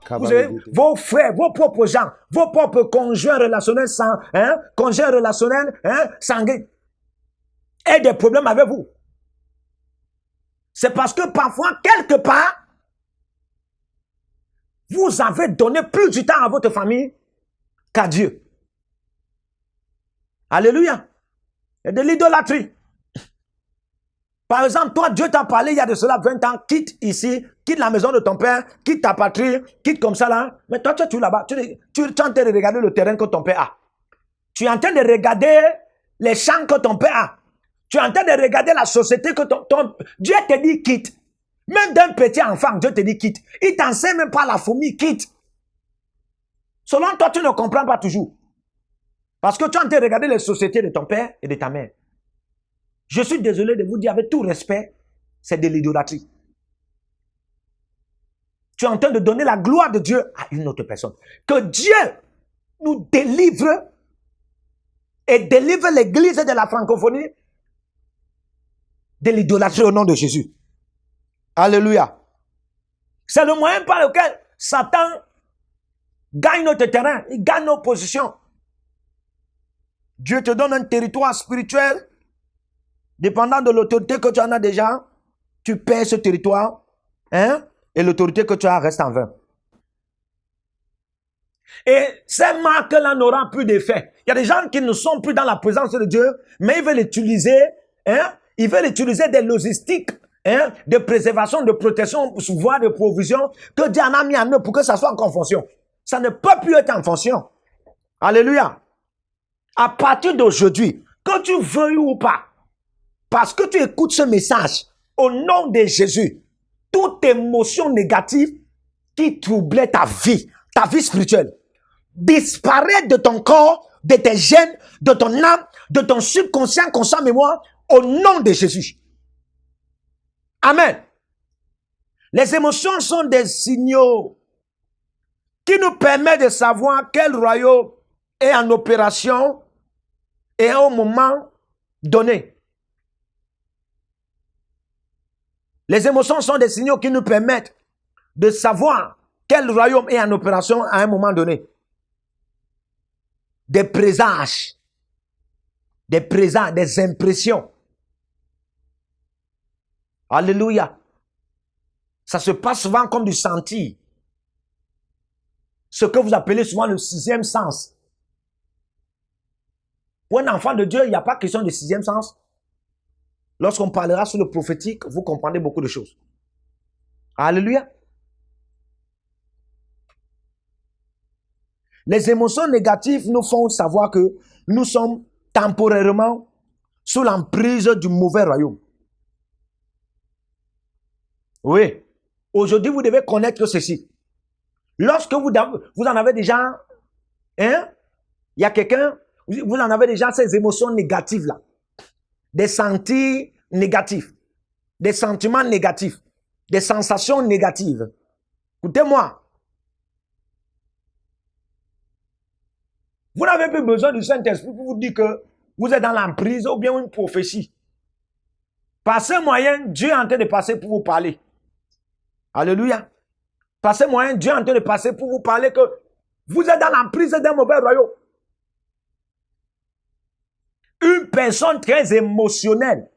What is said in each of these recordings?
Vous avez vos frères, vos propres gens, vos propres conjoints relationnels sanguins aient des problèmes avec vous. C'est parce que parfois, quelque part, vous avez donné plus du temps à votre famille qu'à Dieu. Alléluia. Il y a de l'idolâtrie. Par exemple, toi, Dieu t'a parlé il y a de cela 20 ans, quitte ici, quitte la maison de ton père, quitte ta patrie, quitte comme ça là. Mais toi, tu es là-bas, tu es en train de regarder le terrain que ton père a. Tu es en train de regarder les champs que ton père a. Tu es en train de regarder la société que Dieu te dit quitte. Même d'un petit enfant, Dieu te dit quitte. Il t'enseigne même pas la fourmi, quitte. Selon toi, tu ne comprends pas toujours. Parce que tu es en train de regarder les sociétés de ton père et de ta mère. Je suis désolé de vous dire avec tout respect, c'est de l'idolâtrie. Tu es en train de donner la gloire de Dieu à une autre personne. Que Dieu nous délivre et délivre l'église de la francophonie de l'idolâtrie au nom de Jésus. Alléluia. C'est le moyen par lequel Satan gagne notre terrain, il gagne nos positions. Dieu te donne un territoire spirituel. Dépendant de l'autorité que tu en as déjà, tu perds ce territoire, et l'autorité que tu as reste en vain. Et ces marques-là n'auront plus d'effet. Il y a des gens qui ne sont plus dans la présence de Dieu, mais ils veulent utiliser, ils veulent utiliser des logistiques, de préservation, de protection, voire de provision, que Dieu en a mis en eux pour que ça soit encore en fonction. Ça ne peut plus être en fonction. Alléluia. À partir d'aujourd'hui, que tu veuilles ou pas, parce que tu écoutes ce message, au nom de Jésus, toute émotion négative qui troublait ta vie spirituelle, disparaît de ton corps, de tes gènes, de ton âme, de ton subconscient, conscient, mémoire, au nom de Jésus. Amen. Les émotions sont des signaux qui nous permettent de savoir quel royaume est en opération et au moment donné. Les émotions sont des signaux qui nous permettent de savoir quel royaume est en opération à un moment donné. Des présages, des impressions. Alléluia. Ça se passe souvent comme du senti. Ce que vous appelez souvent le sixième sens. Pour un enfant de Dieu, il n'y a pas question de sixième sens. Lorsqu'on parlera sur le prophétique, vous comprendrez beaucoup de choses. Alléluia. Les émotions négatives nous font savoir que nous sommes temporairement sous l'emprise du mauvais royaume. Oui. Aujourd'hui, vous devez connaître ceci. Lorsque vous en avez déjà, il y a quelqu'un, vous en avez déjà ces émotions négatives-là. Des sentis négatifs, des sentiments négatifs, des sensations négatives. Écoutez-moi. Vous n'avez plus besoin du Saint-Esprit pour vous dire que vous êtes dans l'emprise ou bien une prophétie. Par ce moyen, Dieu est en train de passer pour vous parler. Alléluia. Par ce moyen, Dieu est en train de passer pour vous parler que vous êtes dans l'emprise d'un mauvais royaume. Une personne très émotionnelle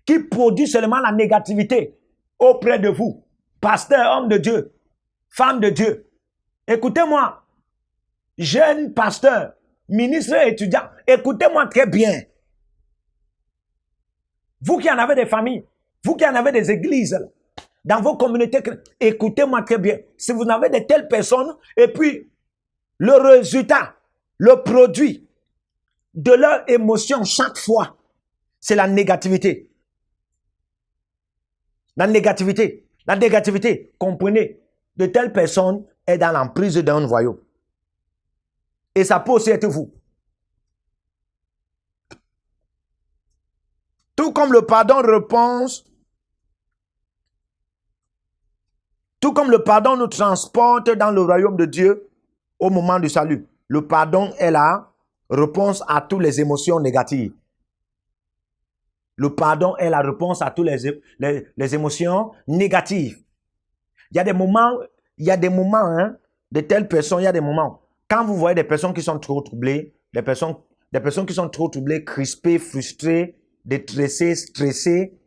qui produit seulement la négativité auprès de vous, pasteur, homme de Dieu, femme de Dieu. Écoutez-moi, jeune pasteur, ministre et étudiant, écoutez-moi très bien. Vous qui en avez des familles, vous qui en avez des églises, dans vos communautés, écoutez-moi très bien. Si vous avez de telles personnes, et puis le résultat, le produit de leur émotion chaque fois, c'est la négativité. La négativité, comprenez, de telle personne est dans l'emprise d'un royaume. Et ça peut aussi être vous. Tout comme le pardon nous transporte dans le royaume de Dieu au moment du salut. Le pardon est la réponse à toutes les émotions négatives. Le pardon est la réponse à toutes les émotions négatives. Il y a des moments, il y a des moments, hein, de telles personnes, il y a des moments. Quand vous voyez des personnes qui sont trop troublées, des personnes qui sont trop troublées, crispées, frustrées, détressées, stressées,